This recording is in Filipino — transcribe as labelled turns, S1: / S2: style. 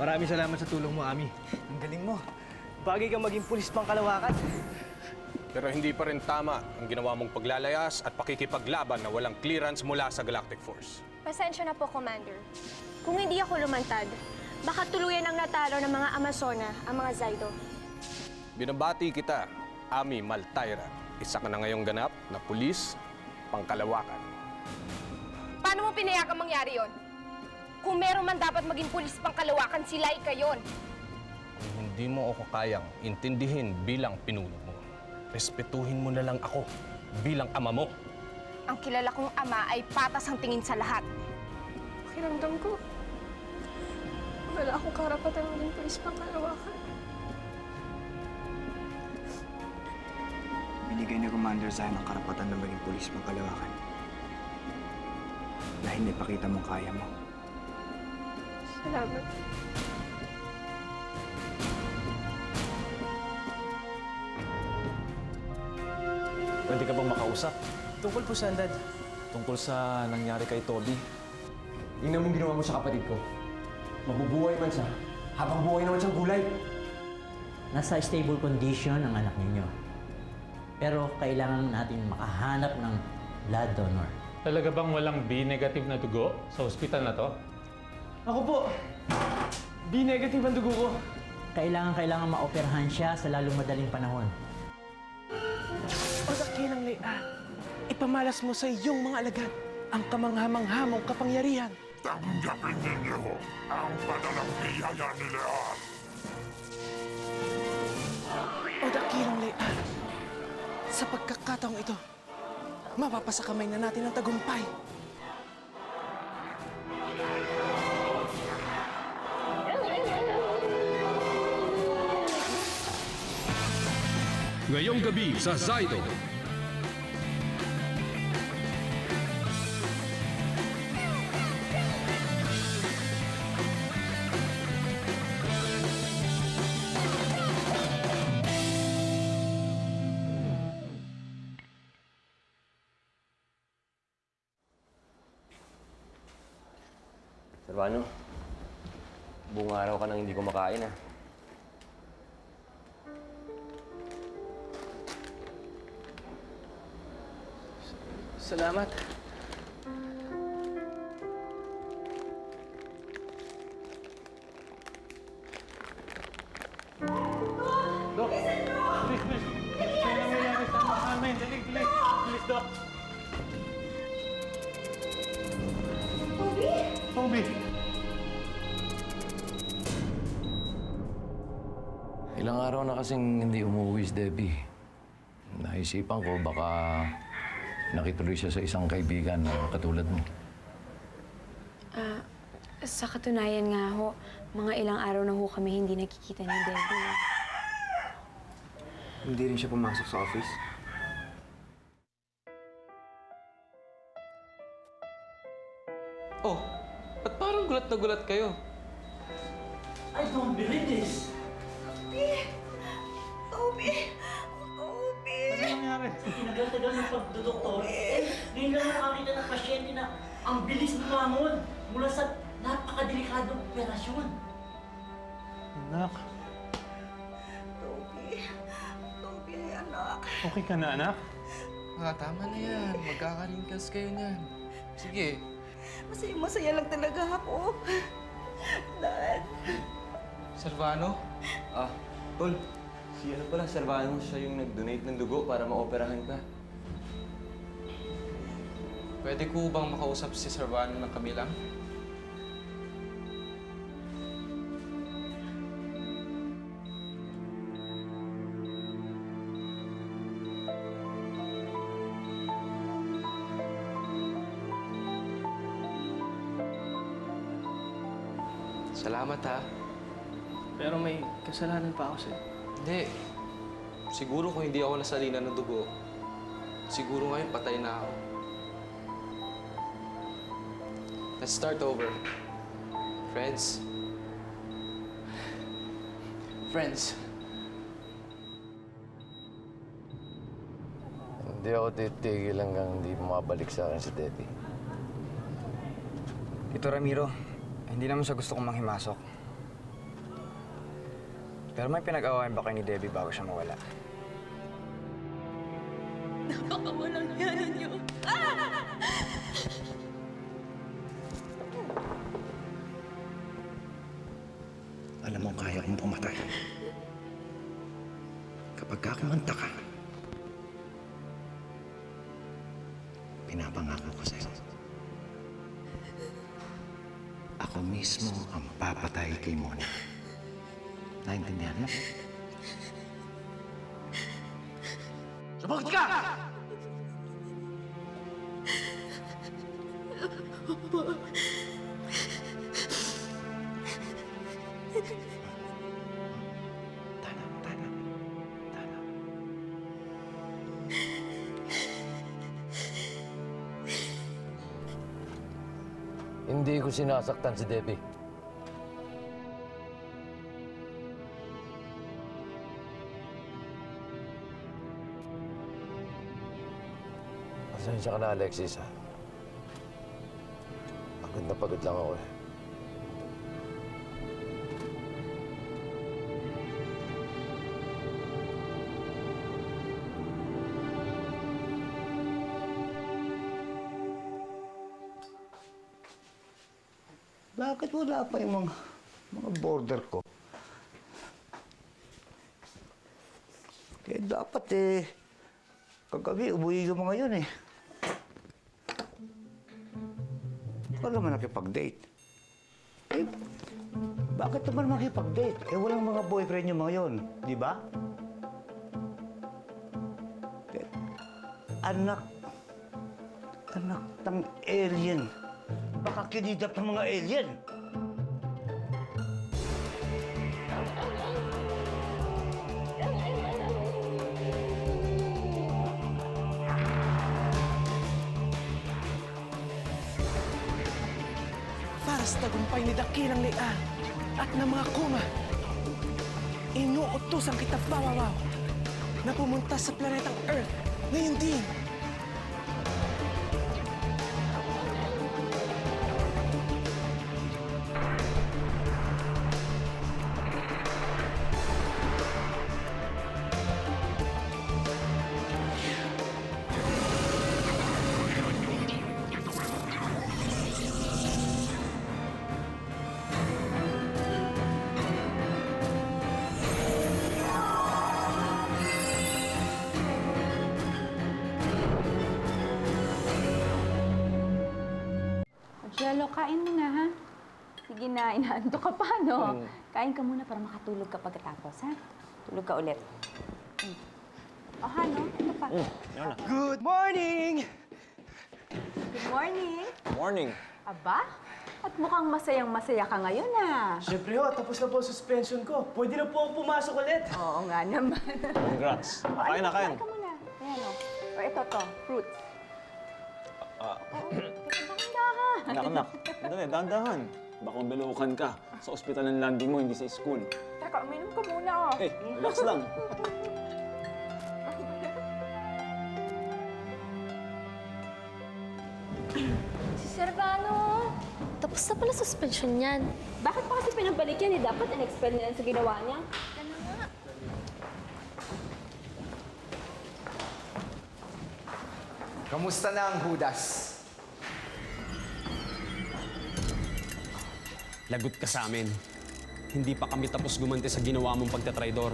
S1: Maraming salamat sa tulong mo, Ami.
S2: Ang galing mo. Bagay kang maging pulis pang Kalawakan.
S3: Pero hindi pa rin tama ang ginawa mong paglalayas at pakikipaglaban na walang clearance mula sa Galactic Force.
S4: Pasensya na po, Commander. Kung hindi ako lumantad, baka tuluyan ang natalo ng mga Amazona ang mga Zydo.
S3: Binabati kita, Ami Maltaira. Isa ka na ngayong ganap na pulis pang Kalawakan.
S5: Paano mo pinayakang mangyari yon? Kung meron man dapat maging pulis pang Kalawakan, si Laika yon.
S3: Kung hindi mo ako kayang intindihin bilang pinuno mo, respetuhin mo na lang ako bilang ama mo.
S5: Ang kilala kong ama ay patas ang tingin sa lahat.
S4: Pakiramdam ko, wala akong karapatan maging pulis pang Kalawakan.
S2: Binigay ni Commander Zion ang karapatan na maging pulis pang Kalawakan. Dahil naipakita mo kaya mo.
S4: Salamat.
S6: Pwede ka bang makausap?
S2: Tungkol po saan, Dad?
S6: Tungkol sa nangyari kay Toby.
S7: Tingnan mo yung ginawa mo sa kapatid ko. Mabubuhay man siya, habang buhay naman siyang gulay.
S8: Nasa stable condition ang anak ninyo. Pero kailangan natin makahanap ng blood donor.
S9: Talaga bang walang B-negative na dugo sa ospital na to?
S2: Ako po. B-negative ang dugo ko.
S8: Kailangan maoperahan siya sa lalong madaling panahon.
S10: O dakilang Lea, ipamalas mo sa iyong mga alagad ang kamangha-manghamong kapangyarihan.
S11: Tanggapin ninyo ang padalang biyaya ni Leon.
S10: O dakilang Lea, sa pagkakataong ito, mapapasa kamay na natin ang tagumpay.
S12: Ngayong gabi sa Zydo.
S7: Servano, buong araw ka nang hindi kumakain ah.
S2: Salamat.
S9: Dok! Bilis, bilis! Ano nangyayari sa anak namin? Dali, bilis! Bilis, Dok! Toby!
S13: Ilang araw na kasing hindi umuwi si Debbie. Naisipan ko baka nakituloy siya sa isang kaibigan na katulad mo.
S4: Sa katunayan nga ho, mga ilang araw na ho kami hindi nakikita ni Debbie.
S2: Hindi rin siya pumasok sa office.
S10: Oh, ba't parang gulat na gulat kayo?
S8: I don't believe this!
S9: Ano nangyari?
S8: Tinagal-tagal ng pagdodoktor. Ngayon lang nakakita ng pasyente na ang bilis bumangon mula sa napakadelikadong operasyon.
S9: Anak. Okay ka na, anak?
S10: Tama na yan. Magkakaringkas kayo niyan. Sige.
S5: Masaya lang talaga ako. Dad.
S10: Servano?
S7: Tol, si ano pala, Servano, siya yung nag-donate ng dugo para maoperahan ka.
S10: Pwede ko bang makausap si Servano ng kami lang? Salamat ha.
S2: Pero may kasalanan pa ako sa'yo.
S10: Hindi. Siguro kung hindi ako nasalina ng dugo, siguro ngayon patay na ako. Let's start over. Friends. Friends.
S13: Hindi ako titigil hanggang hindi bumabalik sa akin si Debbie.
S2: Ito, Ramiro. Hindi naman sa gusto kong manghimasok.
S1: Pero may pinag-awayan ba kayo ni Debbie bago siya mawala?
S5: Napakawalang yan niyo.
S10: Alam mo, kaya kong pumatay. Kapag kakumanta ka, pinapangako ko sa'yo. Ako mismo ang papatay kay Mona. Naintindihan mo? Sumagot ka!
S13: Hindi ko sinasaktan si Debbie. Pasensya ka na, Alexis, ha? Pagod lang ako, eh.
S10: Bakit wala pa yung mga border ko? Kaya dapat kagabi umuwi yung mga yun eh. Wala naman nakipag-date. Bakit naman makipag-date? Walang mga boyfriend yung mga yun, di ba? Anak ng alien. Baka kinidap ng mga alien. Para sa tagumpay ni Dakilang Leal at ng mga kuma, inuutosan kita, Wawaw, na pumunta sa planetang Earth ngayon din.
S12: Jello, kain mo na, ha? Sige na, inaanto ka pa, no? Kain ka muna para makatulog ka pagkatapos, ha? Tulog ka ulit. O, ha, no? Ito pa.
S10: Good morning!
S12: Good morning.
S1: Morning!
S12: Aba, at mukhang masayang-masaya ka ngayon, ha?
S2: Siyempre ho, tapos na po ang suspension ko. Pwede na po akong pumasok ulit.
S12: Oo nga naman.
S1: Congrats! Kain na, kain!
S12: Kain ka muna. Ayan, o. O, ito, fruits.
S1: Anak. Dali, dahan-dahan. Baka mabilukan ka. Sa ospital ng landing mo, hindi sa school.
S12: Teka, uminom ka muna, oh.
S1: Relax lang.
S4: Si Servano, tapos na pala suspension niyan.
S5: Bakit pa kasi pinabalik yan? Dapat in-expel na yan sa ginawa niya.
S7: Kamusta na ang Judas?
S14: Lagot ka sa amin. Hindi pa kami tapos gumanti sa ginawa mong pagtatraidor.